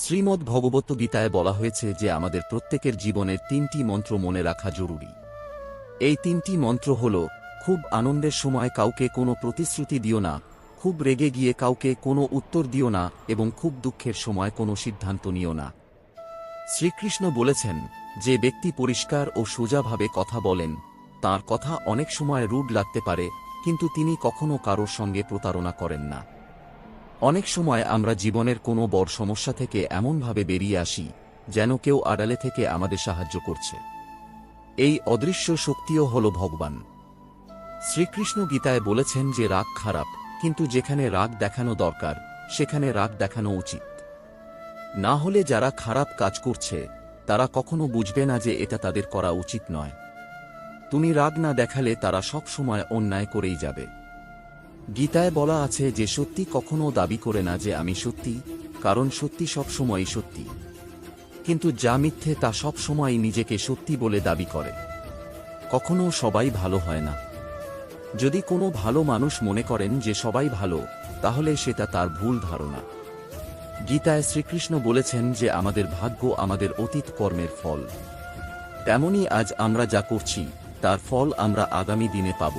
শ্রীমদ্ ভগবদ্গীতায় বলা হয়েছে যে আমাদের প্রত্যেকের জীবনের 3টি মন্ত্র মনে রাখা জরুরি। এই 3টি মন্ত্র হল, খুব আনন্দের সময় কাউকে কোনো প্রতিশ্রুতি দিও না, খুব রেগে গিয়ে কাউকে কোনো উত্তর দিও না এবং খুব দুঃখের সময় কোনো সিদ্ধান্ত নিও না। শ্রীকৃষ্ণ বলেছেন, যে ব্যক্তি পরিষ্কার ও সোজাভাবে কথা বলেন, তার কথা অনেক সময় রুড লাগতে পারে, কিন্তু তিনি কখনো কারোর সঙ্গে প্রতারণা করেন না। অনেক সময় আমরা জীবনের কোনো বড় সমস্যা থেকে এমনভাবে বেরিয়ে আসি যেন কেউ আড়ালে থেকে আমাদের সাহায্য করছে। এই অদৃশ্য শক্তিও হল ভগবান। শ্রীকৃষ্ণ গীতায় বলেছেন যে রাগ খারাপ, কিন্তু যেখানে রাগ দেখানো দরকার সেখানে রাগ দেখানো উচিত। না হলে যারা খারাপ কাজ করছে তারা কখনো বুঝবে না যে এটা তাদের করা উচিত নয়। তুমি রাগ না দেখালে তারা সব সময় অন্যায় করেই যাবে। গীতায় বলা আছে যে সত্যি কখনো দাবি করে না যে আমি সত্যি, কারণ সত্যি সব সময়ই সত্যি, কিন্তু যা মিথ্যে তা সব সময়ই নিজেকে সত্যি বলে দাবি করে। কখনো সবাই ভালো হয় না। যদি কোনো ভালো মানুষ মনে করেন যে সবাই ভালো, তাহলে সেটা তার ভুল ধারণা। গীতায় শ্রীকৃষ্ণ বলেছেন যে আমাদের ভাগ্য আমাদের অতীত কর্মের ফল। তেমনি আজ আমরা যা করছি তার ফল আমরা আগামী দিনে পাব।